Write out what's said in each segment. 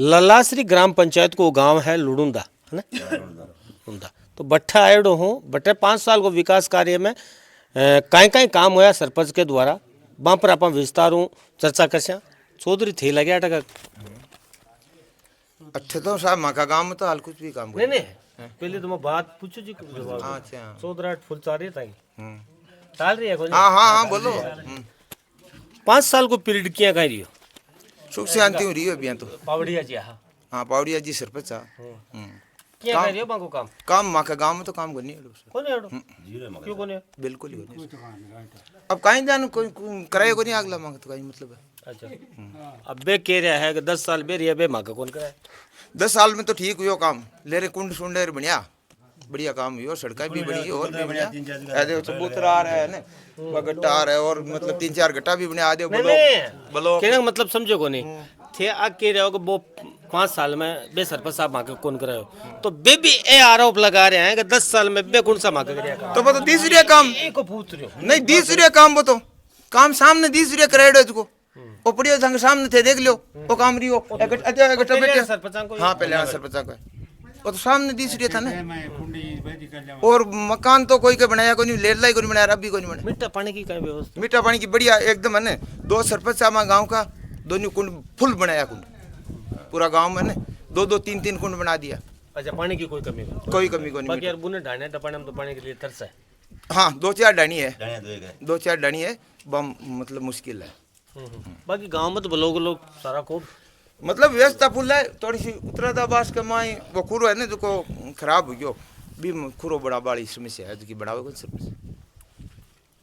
ललासरी ग्राम पंचायत को गांव है लुडुंदा, है ना? लुडुंदा तो बट्ठा आयोडो हूँ। बट्टे 5 साल को विकास कार्य में कहीं कहीं काम होया सरपंच के द्वारा, वहाँ पर आप विस्तार हूँ चर्चा कर चौधरी थे लगे टका। अच्छा तो साहब माँ का गाँव में तो हाल कुछ भी काम नहीं नहीं, पहले तो मैं बात पूछो जी। अच्छा चौधराट फुल चाल रही था, चाल रही है कोई? हाँ हाँ हाँ बोलो। 5 साल को पीरियड किया कहीं रही हो? सुख शांति हो रही है अभी तो। पावड़िया जी, हाँ हाँ पावड़िया जी सरपंच क्या कर रही हो बांको काम? काम माँ का गाँव में तो काम करनी है कौन है क्यों कौन है? बिल्कुल ही होनी है। अब कहीं जानो कोई कराए को नहीं अगला मांग तो कहीं मतलब है। अच्छा अब बे कह रहा है कि 10 साल बे रिया बे माँ का कौन कराए? 10 साल में तो ठीक हुआ काम, ले रहे कुंड सुंड बढ़िया बढ़िया काम हुई और सड़कें भी बनी और भी बढ़िया। ऐसे चबूतरा आ रहा है ना, गट्टा आ रहा है और मतलब 3-4 गट्टा भी बने आधे ब्लॉक। कहने का मतलब समझो को नहीं थे आग कह रहे हो कि वो 5 साल में बे सरपंच साहब माँ का कौन कराए, तो बे भी ये आरोप लगा रहे हैं कि 10 साल में बे कौन सा माँ का कराया? तो वो तो तीसरी काम को पूछ रहे हो नहीं, तीसरी काम वो तो काम सामने तीसरी कराए तुझको वो पड़ियो संग सामने थे देख लियो वो काम रही हो सरपंच को। हाँ पहले सरपंच का वो तो सामने तीसरी था ना। और मकान तो कोई के बनाया कोई नहीं, लेरला ही कोई नहीं बनाया, अब भी कोई नहीं बनाया। मीठा पानी की क्या व्यवस्था? मीठा पानी की बढ़िया एकदम है ना। 2 सरपंच साहब गाँव का दोनों कुंड फुल बनाया, कुंड पूरा गाँव में ना 2-2 3-3 कुंड बना दिया। अच्छा पानी की कोई कमी नहीं? कोई कमी को नहीं। बाकी यार बुने ढाने टपाने में तो पानी के लिए तरस है। हाँ 2-4 डानी है, 2-4 डानी है, बम मतलब मुश्किल है। बाकी गांव में तो लोग सारा खूब मतलब व्यवस्था फुल है। थोड़ी सी उतरादा बास के माई वो खुरो है ना जो को खराब हो गयो भी खुरो बड़ा बड़ी समस्या है जो कि बढ़ावे को सर्विस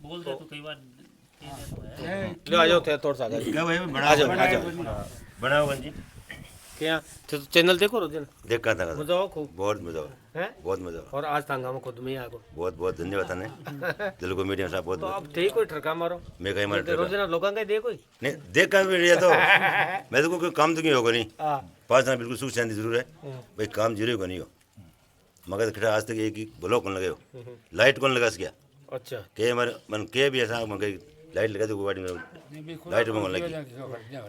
बोल दे तो कई बार ले आ जाओ थे तोड़ सा आ जाओ बनाओ जी। क्या तो चैनल देखो रोज देखा था मजा आओ खूब, बहुत मजा है बहुत मजा और आज तांगा में खुद में ही आगो बहुत बहुत धन्यवाद ने दिल को मीडिया साहब बहुत तो अब ठीक कोई ठरका मारो मैं कहीं मार रोजाना लोगों का दे कोई नहीं देख का भी तो मैं तो कोई काम तो नहीं होगा नहीं। 5 साल बिल्कुल सुख शांति जरूर है भाई, काम जरूर होगा नहीं हो मगर खड़ा आज तक एक ही ब्लॉक कौन लगे हो, लाइट कौन लगा सकिया? अच्छा के हमारे मन के भी ऐसा मगर लाइट लगा दो गाड़ी में लाइट में लगी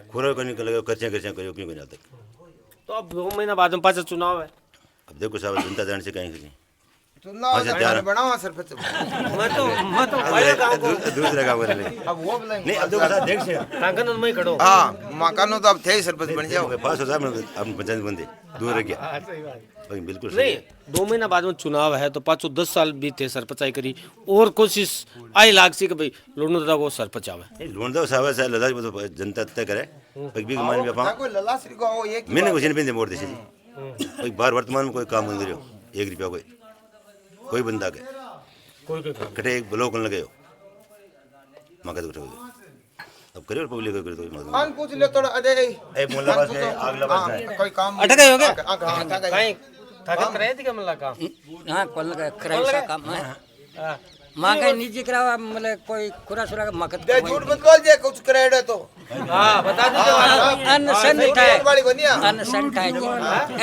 खुरा को नहीं लगे कच्चे करियो क्यों नहीं तक। तो अब 2 महीना बाद में पाछा चुनाव है, अब देखो साहब जनता जान से कहीं नहीं बनावा सरपंच मैं तो बड़ा गांव को दूसरा काम कर रहे अब वो बुलाएंगे नहीं। अब देखो साहब देख से तांगन में खड़ो। हाँ मकानो तो अब थे ही सरपंच बन जाओ। 5 हजार में हम पंचायत बंदे दूर रह गया सही बात बिल्कुल नहीं। 2 महीना बाद में चुनाव है तो पाँचों 10 साल भी थे सरपंचाई करी और कोशिश आई लाग सी कि भाई लोनो दादा को सरपंच आवे लोन दो साहब से लदा तो जनता तय करे एक भी मान में पा कोई लला श्री को एक मैंने कुछ नहीं बिंदे मोड़ दे जी एक बार वर्तमान में कोई काम नहीं करियो 1 रुपया कोई बंदा के कोई कटे एक ब्लॉक लगे हो मगद उठो अब करियो पब्लिक को कर दो कान पूछ ले थोड़ा अरे ए मोहल्ला बस है अगला बस है कोई काम अटक गए हो क्या? कहीं ताकत करे थी कमला काम हाँ कॉल कराई काम है माँ का निजी करावा मतलब कोई खुरा सुरा का मकत दे झूठ मत बोल जे कुछ क्रेडिट तो हाँ बता दीजिए अनसंठ है वाली को नहीं अनसंठ है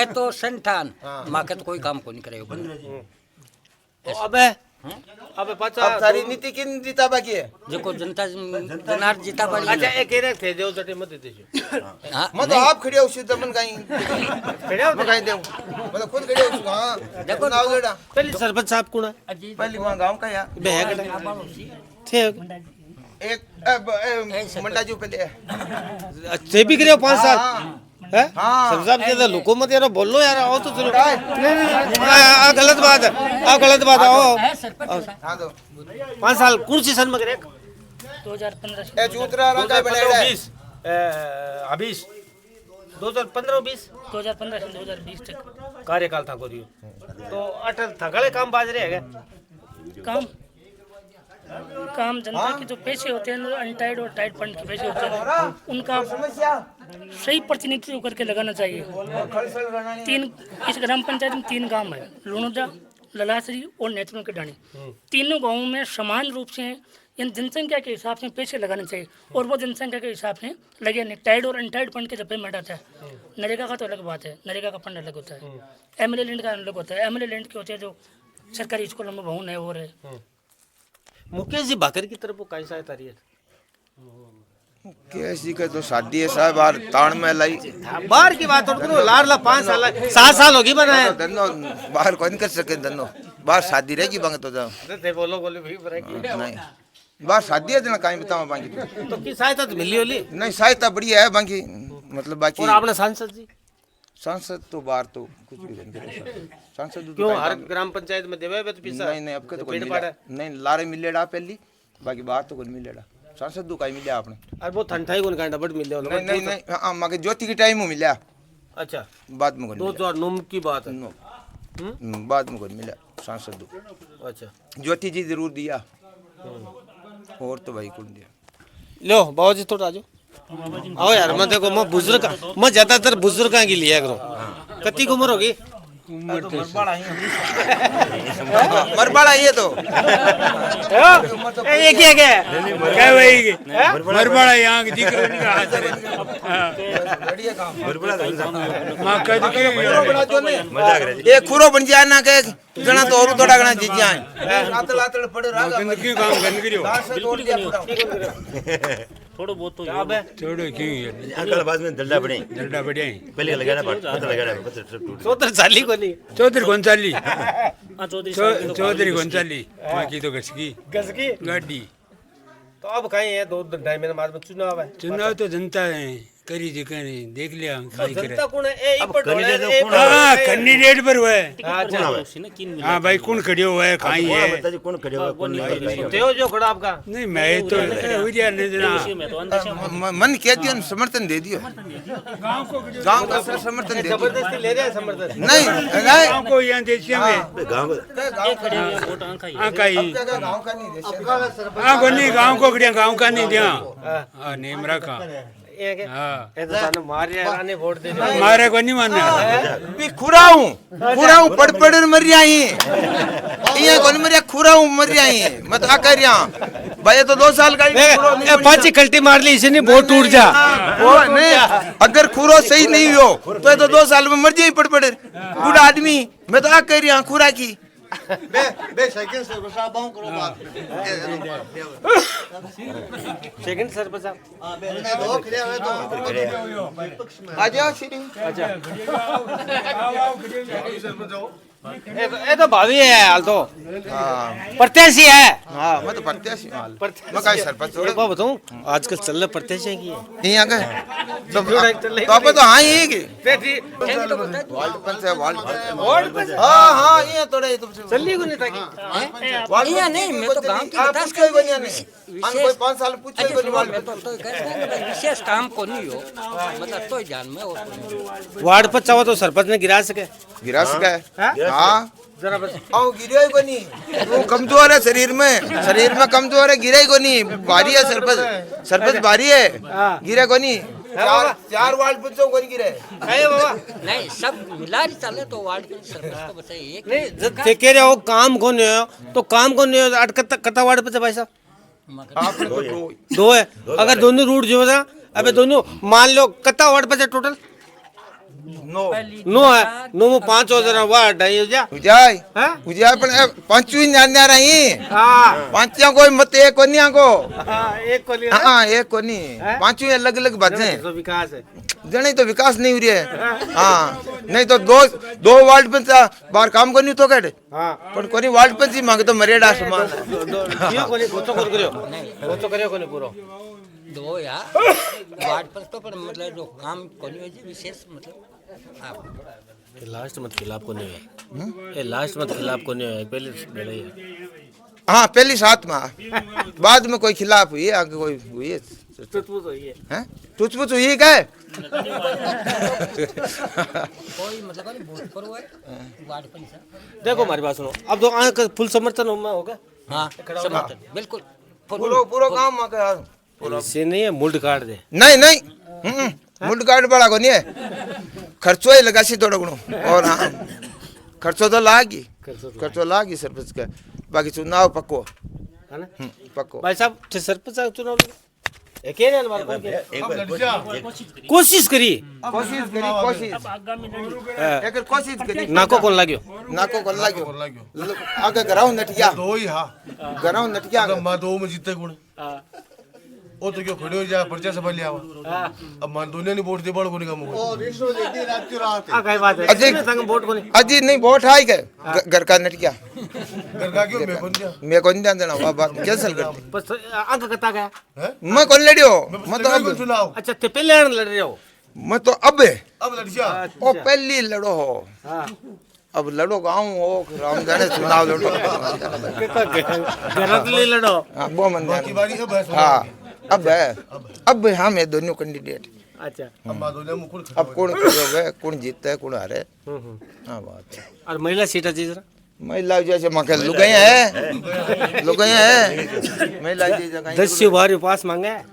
ए तो संठान मकत कोई काम को नहीं करे तो अबे पाचा अब सारी नीति किन जीता बाकी है जो को जनता जनार जीता पड़ी अच्छा एक कह रहे थे देव चटे मत दीजिए हाँ मैं तो आप खड़े हो उसी दमन कहीं खड़े हो मैं कहीं देऊं मतलब खुद खड़े हो हां देखो नाव लेड़ा पहले सरपंच साहब कौन है? पहली वहां गांव का यार बे है थे एक मंडा जी पहले अच्छे भी करे 5 साल है हाँ। सब साहब ज्यादा लोको मत यार बोलो यार आओ तो चलो नहीं आ गलत बात है, आ गलत बात आओ। हां तो 5 साल कौन सी सन में करे? 2015 ए जूतरा रंगा बनेड़ा 2020 20 2015-20 2015 से 2020 तक कार्यकाल था को दियो तो अटल था गले काम बाज रहे है काम जनता के जो पैसे होते हैं अनटाइड और टाइड फंड के पैसे होते हैं उनका सही प्रतिनिधित्व करके लगाना चाहिए। इस ग्राम पंचायत में 3 गांव है, लुणोदा, ललासरी और नेत्रम के डाणी। तीनों गांवों में समान रूप से इन जनसंख्या के हिसाब से पैसे लगाने चाहिए और वो जनसंख्या के हिसाब से लगे नहीं। टाइड और अनटाइड फंड के जब पेमेंट आता है नरेगा का तो अलग बात है, नरेगा का फंड अलग होता है, एमएलए लैंड का अलग होता है। एमएलए लैंड के होते हैं जो सरकारी स्कूलों में भवन है और है। मुकेश जी बाकर की तरफ वो कैसा है तारीख कैसी का तो शादी है साहब बार ताण में लाई बाहर की बात और करो लाडला 5 साल 7 साल होगी बनाया धंधो बाहर कौन कर सके धंधो बाहर शादी रहेगी बांगे तो जाओ अरे बोलो बोलो भाई बराबर नहीं बाहर शादी है ना कहीं बताओ बांगी तो की सहायता तो मिली होली नहीं सहायता बढ़िया है बाकी मतलब बाकी और आपने सांसद जी सांसद तो बाहर तो कुछ भी नहीं करे सांसद तो क्यों कहीं हर काम- ग्राम पंचायत में देवे तो पैसा नहीं नहीं अब के तो कोई पेड़ मिलेड़ा पाड़ा नहीं लारे मिलेड़ा पहली बाकी बाहर तो कोई मिलेड़ा सांसद तो कहीं मिला आपने और वो ठंडाई कोन कांडा बट मिले नहीं नहीं नहीं हाँ मगर ज्योति के टाइम में मिला अच्छा बाद में कोई मिला 2009 की बात है नो बाद में कोई मिला सांसद तो अच्छा ज्योति जी जरूर दिया और तो भाई कौन दिया लो बाबा जी थोड़ा आजो आओ यार मैं देखो मैं बुजुर्ग मैं ज्यादातर बुजुर्ग की लिया करो कितनी उम्र होगी मरबाड़ा ये तो ये क्या क्या क्या भाई मरबड़ा यहाँ की दिख रही है बढ़िया काम माँ कह दी मजाक रहे ये खुरो बन जाए ना के जना तो और थोड़ा गना जी जाए लातड़ लातड़ पड़े रहा गंदगी काम गंदगी रहो बिल्कुल दिया थोड़ो क्यों है अंकल बाद में दल्ला बने जल्दा बढ़िया ही पहले लगाना पता लगाना पता सब टूट सोतर साली को नहीं चौधरी कौन चाली चौधरी कौन चाली बाकी तो गसकी गस की गाड़ी तो अब कहीं है 2-2.5 महीने बाद में चुनाव है चुनाव तो जनता है करी जी करी देख लिया खाई करे जनता कौन है ए अब पर कैंडिडेट तो कौन हाँ कैंडिडेट पर हुआ है अच्छा हाँ भाई कौन खड़ियो हुआ है खाई है बता जी कौन खड़े हुआ कौन नहीं देव जो खड़ा आपका नहीं मैं तो हुरिया नहीं देना मन कह दियो समर्थन दे दियो गांव का समर्थन दे दियो जबरदस्ती ले रहे हैं समर्थन नहीं नहीं गाँव को यहाँ देशिया में गांव हाँ कहीं गांव का नहीं देश हाँ को नहीं गाँव को खड़िया गाँव का नहीं दिया हाँ नेमरा का ये क्या हाँ ए तो साने मार रहे हैं वोट दे रहे मारे को नहीं मानना भी खुराऊं पड़ पड़ मर रहा ही ये कौन मर रहा खुराऊं मर रहा ही मत आ कर रहा भाई ये तो 2 साल का ही खुरो नहीं ए पांची कल्टी मार ली इसे नहीं वोट टूट जा वो नहीं अगर खुरो सही नहीं हो तो ये तो 2 साल में मर जाए पड़ पड़ बूढ़ा आदमी मैं तो आ कर रहा खुरा की सेकंड सर पर साहब आ जाओ श्री ये तो भावी है हाल तो हाँ प्रत्याशी है हाँ मैं तो प्रत्याशी हूँ मैं कहीं सरपंच एक बात बताऊं आजकल चल रहे प्रत्याशी की है यहाँ का तो आप तो हाँ ही की वार्ड पंचायत हाँ हाँ ये थोड़े तुमसे चलनी को नहीं था कि यहाँ नहीं मैं तो गांव की बता कोई बनिया नहीं कोई 5 साल पूछे अच्छा कोई सुनो, मैं तो विशेष काम को नहीं हो मतलब तो जान में और वार्ड पर चाहो तो सरपंच ने गिरा सके गिरा सका है हाँ जरा बस आओ गिरे ही को नहीं वो कमजोर है शरीर में कमजोर है गिरे ही को नहीं भारी है सरपंच भारी है गिरे को नहीं चार वार्ड पंचों को नहीं गिरे अरे बाबा नहीं सब मिला ही चले तो वार्ड के सरपंच को बस एक नहीं जब कह रहे हो काम कौन है तो काम कौन है अट कता वार्ड पर भाई साहब आपने को 2 है अगर दोनों रूट जो था अबे दोनों मान लो कता वार्ड पर टोटल 9 नो है 9 में 5 हो जरा वार्ड है ये जा उजाय हाँ? पण पांचवी न्या रही हां पांचिया कोई मत एक कोनिया को एक को लिया हाँ एक कोनी पांचवी अलग अलग बातें तो विकास है जने तो विकास नहीं हो रही है हाँ नहीं तो दो वार्ड पंच बाहर काम करनी तो कट हां पर कोनी वार्ड पंच ही मांगे तो मरेड़ा समान यो कोनी गोचो करियो गोचो करियो कोनी पूरो 2 या वार्ड पर तो पर मतलब जो काम को नहीं हो विशेष मतलब आप लास्ट मत खिलाफ को नहीं है ये लास्ट मत खिलाफ को नहीं है पहले पहले ही है हाँ पहली 7 में बाद में कोई खिलाफ हुई है आगे कोई हुई है तुतपुत होई है हैं तुझपुच हुई है क्या कोई मतलब वोट पर हुआ है वार्ड पर देखो हमारी बात सुनो अब तो आंख फुल समर्थन होगा हाँ समर्थन बिल्कुल पूरा काम इसे नहीं है मुल्ड काट दे नहीं नहीं मुंड कार्ड बड़ा को नहीं है खर्चो ही लगा सी थोड़ा गुणो और हाँ खर्चो तो लागी सरपंच का बाकी चुनाव पक्को है ना पक्को भाई साहब सरपंच साहब चुनाव एक ही हमारे एक बार कोशिश करी कोशिश करी नाको कौन लाग्यो नाको को लाग्यो आगे गराऊ नटिया दो ही हाँ गराऊ नटिया मां दो में जीते गुण वो तो क्यों खड़े हो जा पर्चा से लिया हुआ अब मान दुनिया ने वोट दे बड़ को नहीं काम आ कई बात है अजय संग वोट को नहीं अजी नहीं वोट है क्या घर का नट क्या घर का क्यों मैं कौन दिया मैं कौन ध्यान देना वो बात कैंसिल कर दी बस अंक कता गया मैं कौन लड़ियो मैं तो अब चुनाव अच्छा ते पहले लड़ रहे हो मैं तो अब अब लड़िया ओ पहली लड़ो हो हाँ अब लड़ो गाँव हो राम जाने चुनाव लड़ो घर ले लड़ो हाँ वो मन की बारी अब है हाँ अब है अब हम है दोनों कैंडिडेट अच्छा अब दुनिया मुकुल अब कौन करोगे कौन जीतता है कौन हारे हाँ बात है और महिला सीटा जी जरा महिला जैसे मके लुगाइया है लुगाइया है महिला जी जगह 10 से बार पास मांगे है।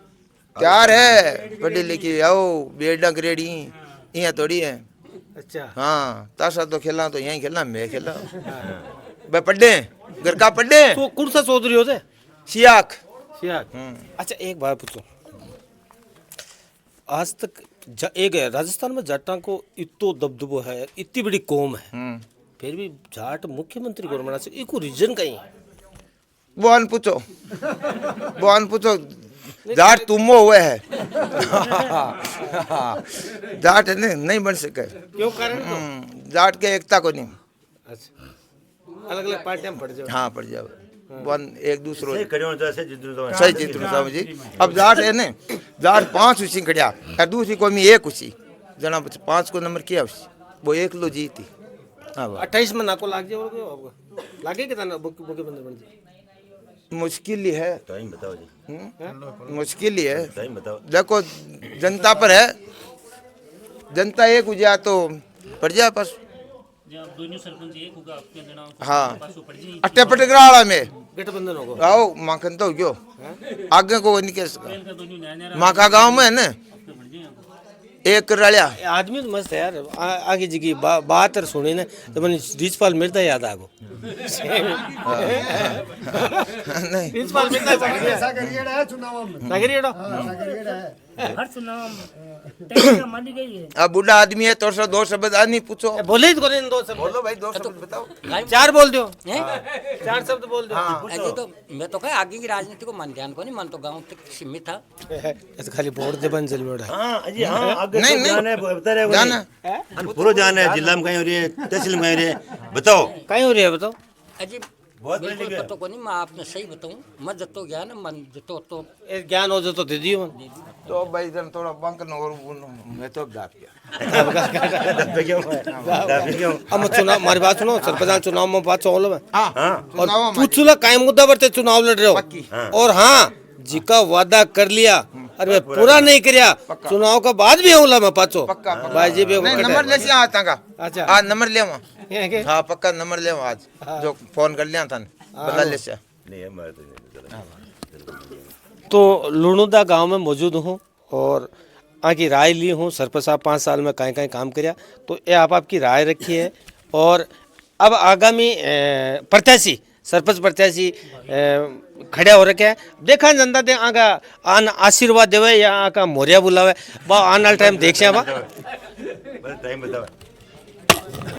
चार है पढ़ी लिखी आओ बेड़ा ग्रेडी यहाँ थोड़ी है अच्छा हाँ ताशा तो खेला तो यहीं खेलना मैं खेला भाई पढ़े घर का पढ़े तो कौन सा चौधरी होते सियाक अच्छा एक बात पूछो आज तक एक है राजस्थान में जाटा को इतो दबदबो है इतनी बड़ी कौम है फिर भी जाट मुख्यमंत्री को बना से इको रीजन कहीं है वो अन पूछो जाट तुम हुए है जाट है नहीं बन सके क्यों कारण तो जाट के एकता को नहीं अच्छा अलग अलग पार्टियां पड़ जाओ हाँ पड़ जाओ वन एक दूसरो सही खड़े होने से जितने तो सही चित्र साहब जी अब जाट है ने जाट 5 उसी खड़िया और दूसरी कौमी एक उसी जना 5 को नंबर किया उसी वो एक लो जीती हाँ 28 में नाको लाग जाओगे आपको लागे कितना मुख्यमंत्री बन जाए मुश्किल ही है टाइम बताओ जी मुश्किल ही है टाइम बताओ देखो जनता पर है जनता एक हो जाए तो पड़ जाए पास हाँ अट्टे पटकराड़ा में गठबंधन होगा आओ माखन तो क्यों आगे को नहीं कह सका माखा गांव में है ना एक रलिया आदमी तो मस्त है यार आगे जी की बात और सुनी ना तो मैंने रिचपाल मिलता याद आगो नहीं रिचपाल मिलता हर चुनाव में मानी गई है। अब बूढ़ा आदमी है तो सौ 2 शब्द नहीं पूछो बोले ही तो करें दो शब्द बोलो भाई 2 शब्द बताओ 4 बोल दो हैं? 4 शब्द बोल दो ऐसे तो मैं तो कहा आगे की राजनीति को मन ध्यान को नहीं मन तो गांव तक सीमित था ऐसे खाली वोट दे बन चल बेटा हाँ जी हाँ आगे नहीं, तो नहीं। जाना है बता रहे हो जाना पूरा जाना है जिला में कहीं हो रही है तहसील में कहीं हो रही है बताओ कहीं हो रही है बताओ अजी बहुत बिल्कुल बड़ी पता को नहीं मैं आपने सही बताऊं मैं जतो ज्ञान है मन जतो तो ये ज्ञान हो जाए तो दे दियो तो भाई जन थोड़ा बंक न और मैं तो दाप गया अब मैं चुनाव हमारी बात सुनो सरपंच चुनाव में बात चलो मैं हाँ और चुनाव में पूछूला काय मुद्दा पर ते चुनाव लड़ रहे हो और हाँ जिका वादा कर लिया अरे पूरा नहीं करिया चुनाव का बाद भी होला मैं पाचो पक्का भाई जी भी नहीं नंबर ले सिया आता का अच्छा आज नंबर ले वहाँ ये के हाँ पक्का नंबर ले वहाँ आज जो फोन कर लिया था बता ले सिया नहीं हमारे तो नहीं तो लुणुदा गांव में मौजूद हूँ और आकी राय ली हूँ सरपंच साहब 5 साल में कहीं कहीं काम कराया तो ये आपकी राय रखी है और अब आगामी प्रत्याशी सरपंच प्रत्याशी खड़े हो रखे हैं देखा जनता दे आगा आन आशीर्वाद देवे या आका मोरिया बुलावे बा आने वाला टाइम देख से बा टाइम बताओ